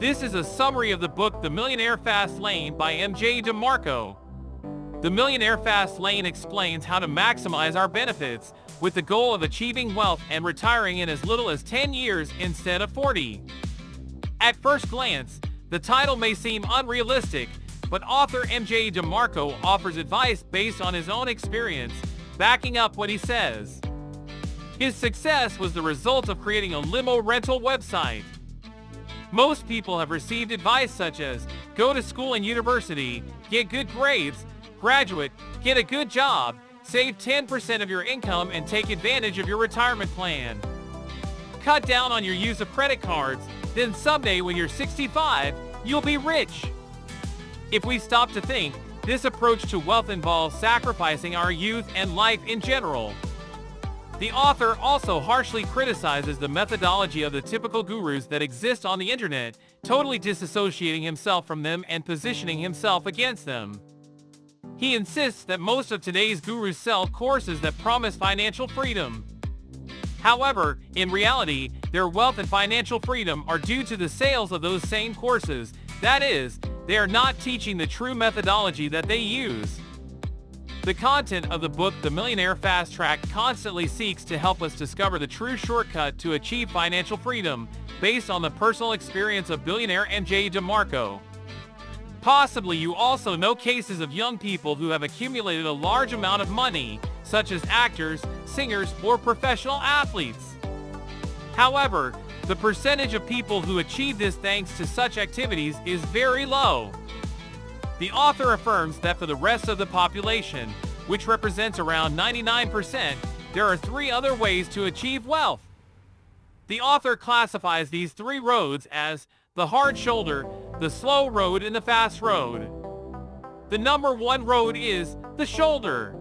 This is a summary of the book The Millionaire Fastlane by MJ DeMarco. The Millionaire Fastlane explains how to maximize our benefits with the goal of achieving wealth and retiring in as little as 10 years instead of 40. At first glance, the title may seem unrealistic, but author MJ DeMarco offers advice based on his own experience, backing up what he says. His success was the result of creating a limo rental website. Most people have received advice such as, go to school and university, get good grades, graduate, get a good job, save 10% of your income and take advantage of your retirement plan. Cut down on your use of credit cards, then someday when you're 65, you'll be rich. If we stop to think, this approach to wealth involves sacrificing our youth and life in general. The author also harshly criticizes the methodology of the typical gurus that exist on the internet, totally disassociating himself from them and positioning himself against them. He insists that most of today's gurus sell courses that promise financial freedom. However, in reality, their wealth and financial freedom are due to the sales of those same courses. That is, they are not teaching the true methodology that they use. The content of the book The Millionaire Fast Track constantly seeks to help us discover the true shortcut to achieve financial freedom based on the personal experience of billionaire MJ DeMarco. Possibly you also know cases of young people who have accumulated a large amount of money, such as actors, singers, or professional athletes. However, the percentage of people who achieve this thanks to such activities is very low. The author affirms that for the rest of the population, which represents around 99%, there are three other ways to achieve wealth. The author classifies these three roads as the hard shoulder, the slow road, and the fast road. The number one road is the shoulder.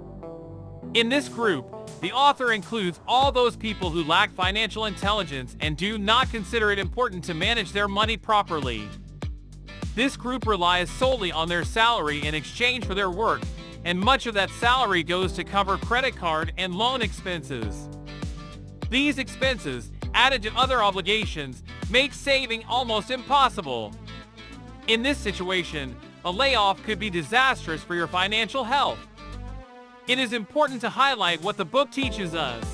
In this group, the author includes all those people who lack financial intelligence and do not consider it important to manage their money properly. This group relies solely on their salary in exchange for their work, and much of that salary goes to cover credit card and loan expenses. These expenses, added to other obligations, make saving almost impossible. In this situation, a layoff could be disastrous for your financial health. It is important to highlight what the book teaches us.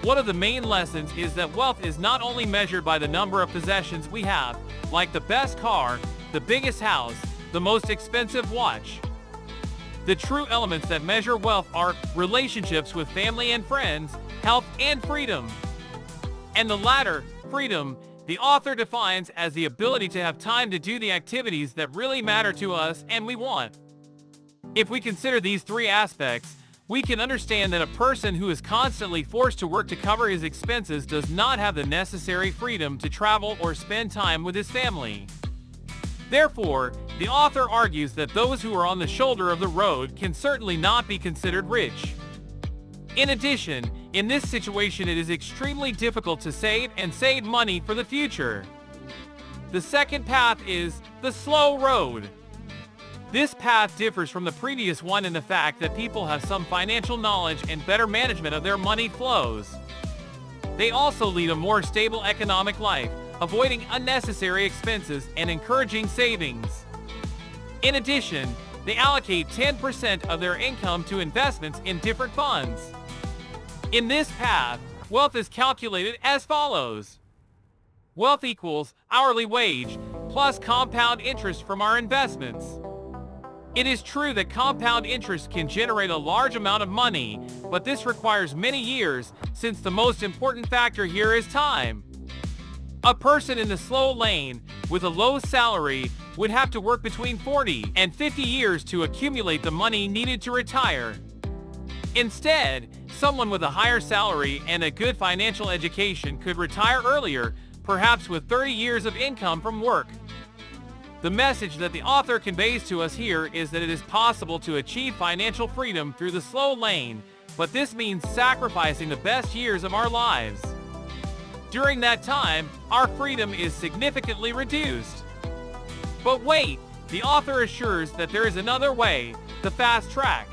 One of the main lessons is that wealth is not only measured by the number of possessions we have, like the best car, the biggest house, the most expensive watch. The true elements that measure wealth are relationships with family and friends, health and freedom. And the latter, freedom, the author defines as the ability to have time to do the activities that really matter to us and we want. If we consider these three aspects, we can understand that a person who is constantly forced to work to cover his expenses does not have the necessary freedom to travel or spend time with his family. Therefore, the author argues that those who are on the shoulder of the road can certainly not be considered rich. In addition, in this situation it is extremely difficult to save money for the future. The second path is the slow road. This path differs from the previous one in the fact that people have some financial knowledge and better management of their money flows. They also lead a more stable economic life, avoiding unnecessary expenses and encouraging savings. In addition, they allocate 10% of their income to investments in different funds. In this path, wealth is calculated as follows. Wealth equals hourly wage plus compound interest from our investments. It is true that compound interest can generate a large amount of money, but this requires many years, since the most important factor here is time. A person in the slow lane, with a low salary, would have to work between 40 and 50 years to accumulate the money needed to retire. Instead, someone with a higher salary and a good financial education could retire earlier, perhaps with 30 years of income from work. The message that the author conveys to us here is that it is possible to achieve financial freedom through the slow lane, but this means sacrificing the best years of our lives. During that time, our freedom is significantly reduced. But wait, the author assures that there is another way, the fast track.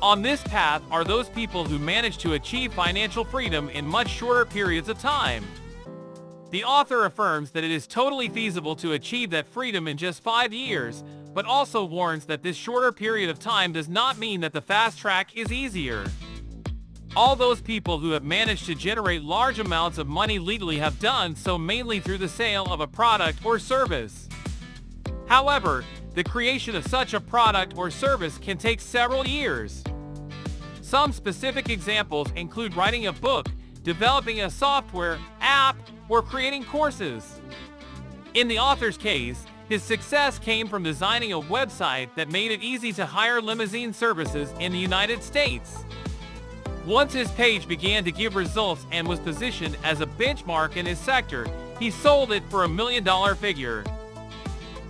On this path are those people who manage to achieve financial freedom in much shorter periods of time. The author affirms that it is totally feasible to achieve that freedom in just 5 years, but also warns that this shorter period of time does not mean that the fast track is easier. All those people who have managed to generate large amounts of money legally have done so mainly through the sale of a product or service. However, the creation of such a product or service can take several years. Some specific examples include writing a book, developing a software, app, or creating courses. In the author's case, his success came from designing a website that made it easy to hire limousine services in the United States. Once his page began to give results and was positioned as a benchmark in his sector, he sold it for $1 million figure.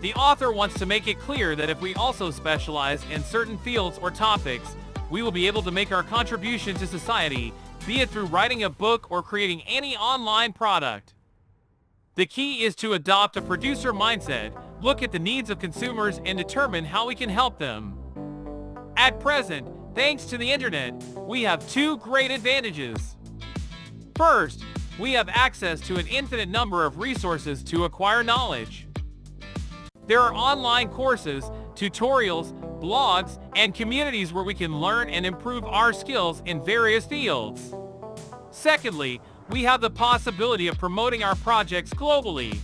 The author wants to make it clear that if we also specialize in certain fields or topics, we will be able to make our contribution to society, be it through writing a book or creating any online product. The key is to adopt a producer mindset, look at the needs of consumers, and determine how we can help them. At present, thanks to the internet, we have two great advantages. First, we have access to an infinite number of resources to acquire knowledge. There are online courses, tutorials, blogs, and communities where we can learn and improve our skills in various fields. Secondly, we have the possibility of promoting our projects globally.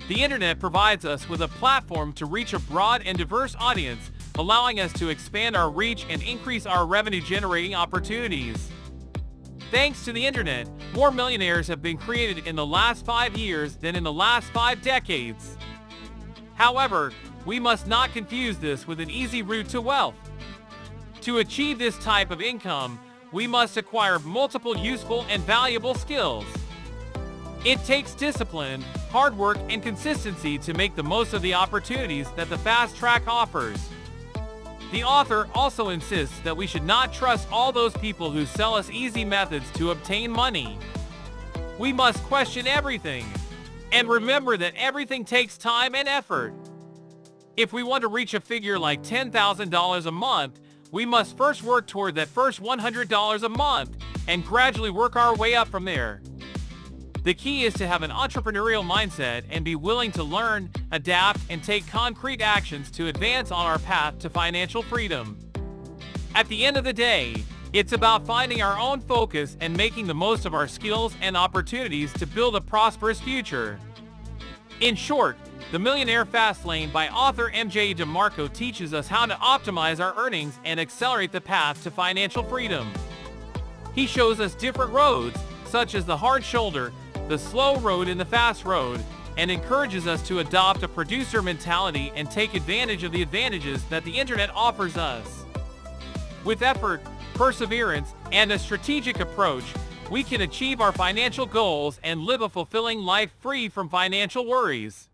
The internet provides us with a platform to reach a broad and diverse audience, allowing us to expand our reach and increase our revenue-generating opportunities. Thanks to the internet, more millionaires have been created in the last 5 years than in the last 5 decades. However, we must not confuse this with an easy route to wealth. To achieve this type of income, we must acquire multiple useful and valuable skills. It takes discipline, hard work, and consistency to make the most of the opportunities that the fast track offers. The author also insists that we should not trust all those people who sell us easy methods to obtain money. We must question everything, and remember that everything takes time and effort. If we want to reach a figure like $10,000 a month, we must first work toward that first $100 a month and gradually work our way up from there. The key is to have an entrepreneurial mindset and be willing to learn, adapt, and take concrete actions to advance on our path to financial freedom. At the end of the day, it's about finding our own focus and making the most of our skills and opportunities to build a prosperous future. In short, The Millionaire Fastlane by author MJ DeMarco teaches us how to optimize our earnings and accelerate the path to financial freedom. He shows us different roads, such as the hard shoulder, the slow road, and the fast road, and encourages us to adopt a producer mentality and take advantage of the advantages that the internet offers us. With effort, perseverance, and a strategic approach, we can achieve our financial goals and live a fulfilling life free from financial worries.